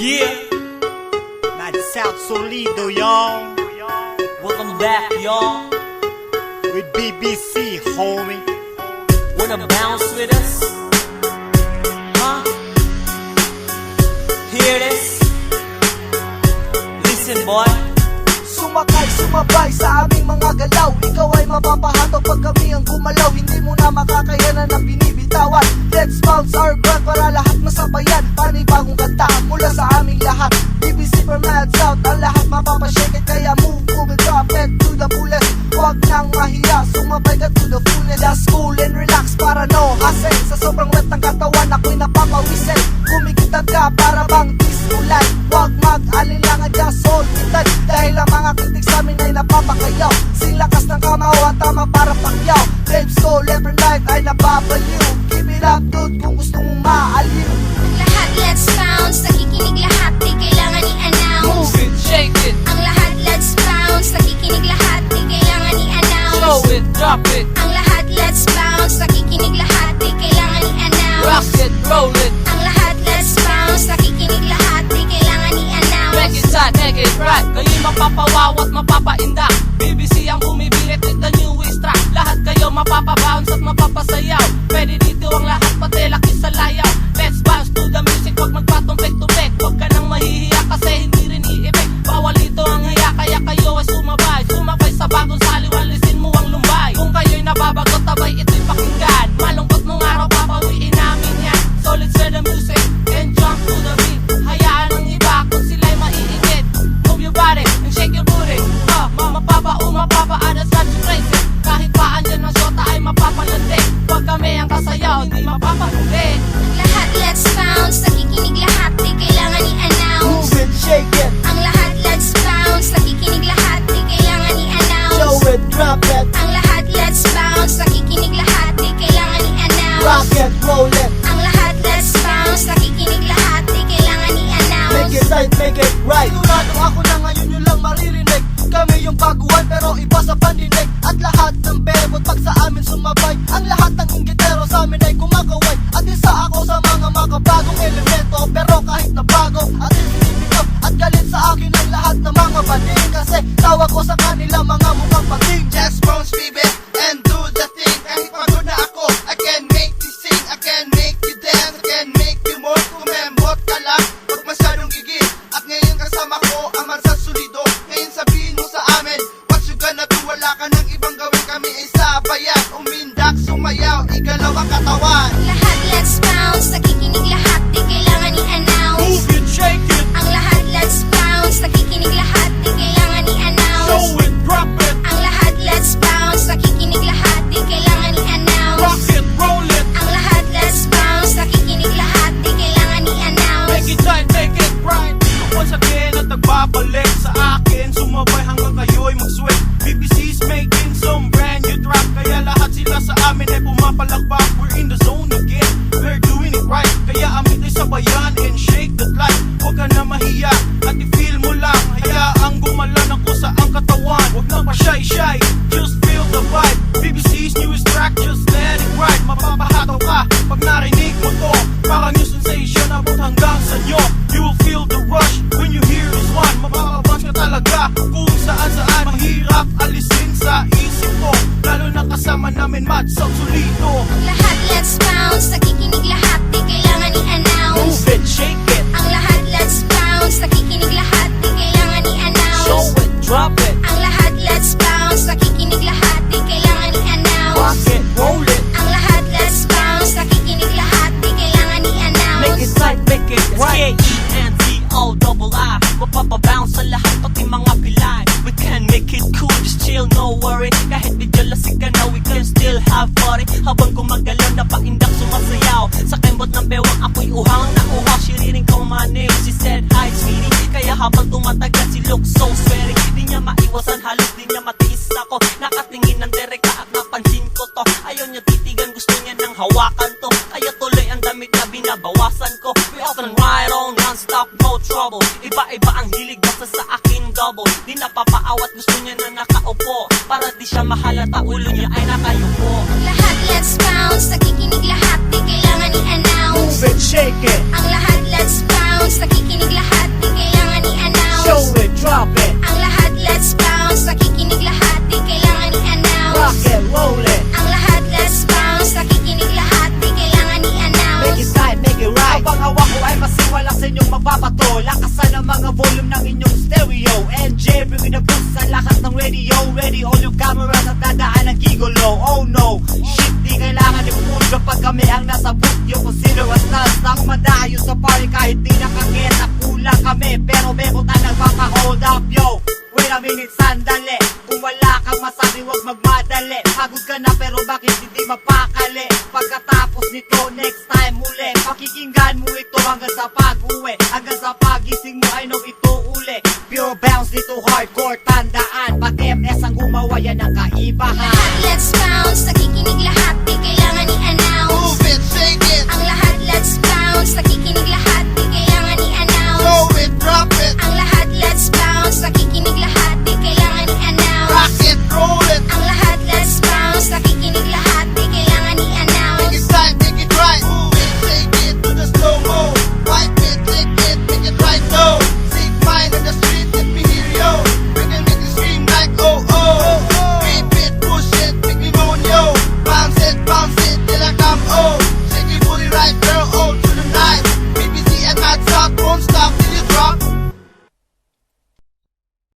Yeah, Not South Solido, y'all. welcome back, y'all. With BBC, homie. Wanna bounce with us? Huh? Hear this? Listen, boy. Sumakay, sumabay sa aming mga galaw. Ikaw ay mapapahato pag kami ang gumalaw. Hindi mo na makakayanan ang binibitawan. Let's bounce our ground para lahat masabayan. Panibagong kanta mula sa aming lahat. BBC from Mad South, ang lahat mapapashake it. Kaya move and drop it to the fullest. Huwag nang mahiya, sumabay ka to the fullest. Just cool and relax para no hassle. Sa sobrang wet ng katawan ako'y napapawisel. Kumikitab ka para bang disco light. Huwag mag-alinlangan, just hold it tight. Dahil ang mga kritik sa amin ay napapakayaw. Sing lakas ng kamao at tama para pakyaw. Babes ko left and right ay napapaliw. Give it up dude kung gusto mong maaliw. Lahat let's bounce, nakikinig lahat, di kailangan i-announce. Move it, shake it, Ang lahat let's bounce, nakikinig lahat, di kailangan i-announce. show it, drop it, Ang lahat let's bounce, nakikinig lahat, di kailangan i-announce. rock it, roll it, Ang lahat let's bounce, nakikinig lahat, di kailangan i-announce. make it tight, make it right. Kayo'y mapapawawat, mapapaindak. BBC ang bumibilit with the newest track. Lahat kayo mapapabounce at mapapasayaw. Pwede dito ang lahat, pati laki sa layaw. Let's bounce to the music, wag magpatumpek-tumpek. Wag ka nang mahihiya kasi hindi rin i-effect. Bawal dito ang hiya, kaya kayo ay sumabay. Sumabay sa bagong saliw, alisin mo ang lumbay. Kung kayo'y nababagot, tabay ito'y pakinggan. Malungkot mong araw, papawiin namin yan. So let's hear the music and jump to the beat. Hayaan ang iba kung sila'y maiinit. Move your body and shake your booty. Mapapa-adas at you crazy. Kahit pa andyan ang shota ay mapapalandi. Pag kami ang kasayaw, hindi mapapahuli. Ang lahat let's bounce, nakikinig lahat, di kailangan i-announce. Move it, shake it, Ang lahat let's bounce, nakikinig lahat, di kailangan i-announce. show it, drop it, Ang lahat let's bounce, nakikinig lahat, di kailangan i-announce. rock it, roll it. Ang lahat let's bounce, nakikinig lahat, di kailangan i-announce. Make it tight, make it right. Sigurado ako na ngayon nyo lang maririnig. Kami yung baguhan pero iba sa pandinig. At lahat ng bebot pag sa amin sumabay. Ang lahat ng inggitero sa amin ay kumakaway. At isa ako sa mga makabagong elemento. Pero kahit na bago at infinito. At galit sa akin ang lahat ng mga bading. Kasi tawag ko sa kanila mga mukhang pagding. Just bounce baby and do the thing. Kahit pagod na ako, I can make you sing, I can make you dance, I can make you move. Kumembot ka lang, huwag masyadong gigil. At ngayon kasama ko ang Mansat Solido. Ngayon sabihin mo sa amin, what you gonna do? Wala ka ng ibang gawin, kami ay sabayan. Umindak, sumayaw, igalaw ang katawan. Ang lahat let's bounce, nakikinig lahat, di kailangan i-announce. Move it, shake it, Ang lahat let's bounce, nakikinig lahat, di kailangan i-announce. show it, drop it, Ang lahat let's bounce, nakikinig lahat, di kailangan i-announce. rock it, roll it, Ang lahat let's bounce, nakikinig lahat, di kailangan i-announce. make it tight, make it right. Once again at nagbabalik sa akin, sumabay hanggang kayo'y mag-sweat. BBC's making some brand new track, kaya lahat sila sa amin ay pumapalakpak. We're in the zone again, we're doing it right. Kaya amin ay sabayan and shake that light. Huwag ka na mahiya at i-feel mo lang. Hayaang gumalan ako sa ang katawan. Huwag na pa-shy-shy, just feel the vibe. BBC's newest track, just let it ride. Mapapahataw ka pag narinig mo to. Parang new sensation abot hanggang sa nyo. You will feel the rush when you hear this one. Mapapabounce ka talaga kung saan-saan. Mahirap alisin sa isip ko, lalo na kasama namin Mad South Solido. Ang lahat let's bounce, nakikinig lahat, di kailangan i-announce. Move it, shake it, Ang lahat let's bounce, nakikinig lahat, di kailangan i-announce. show it, drop it, Ang lahat let's bounce, nakikinig lahat, di kailangan rock i-announce. it, roll it, Ang lahat let's bounce, nakikinig lahat, di kailangan i-announce. make it tight, make it right. K-E-N-T-O-I-I. Mapapabounce sa lahat, pati mga pilay. We can make it cool, just chill, no worry. Kahit medyo lasing ka na, we can still have party. Habang gumagalaw na paindak sumasayaw. Sa kembot ng bewang ako'y uhang na uha. Shiriring ko my name, she said hi sweetie. Kaya habang tumatagal si look so sweaty. Di niya maiwasan, halos di niya matiis ako. Nakatingin ng direkta at napansin ko to. Ayaw niya titigan, gusto niya nang hawakan to. Kaya tuloy ang damit na binabawasan ko. We often ride on non-stop, no trouble. Iba-iba ang hilig, basta sa akin double. Di napapaawat, gusto niya na nakaupo. Para di siya mahalata, ulo niya ay nakayupo. Ang lahat let's bounce, nakikinig lahat, di kailangan i-announce. Move it, shake it, Ang lahat let's bounce, bounce, nakikinig lahat, di kailangan i-announce. Show it, drop it, Ang lahat, let's bounce, nakikinig lahat, di kailangan i-announce. rock it, roll it. Ang lahat, let's bounce, nakikinig lahat, di kailangan Make i-announce. it tight, make it right. Habang hawak ko ay masiwala sa inyong magbabato. Lakasan ang mga volume ng inyong stereo. NJ, bring the boost sa lakas ng radio. Ready all yung cameras at dadaan ng gigolo. Oh no, shit, di kailangan i-pull pag kami ang nasa booth. Yung kung sino ang stars na kumadayo sa party kahit di nakakita. Kulang kami, pero bekot ang nagpapa-hold up, yo. Wait a minute, sandali. Kung wala kang masabi, wag magmadali. Pagod ka na pero bakit hindi mapakali? Pagkatapos nito, next time uli. Pakikinggan mo ito hanggang sa pag-uwi. Hanggang sa pagising mo ay nung ito uli. Pure bounce dito hardcore, tandaan. Pag MS ang gumawa yan ang kaibahan.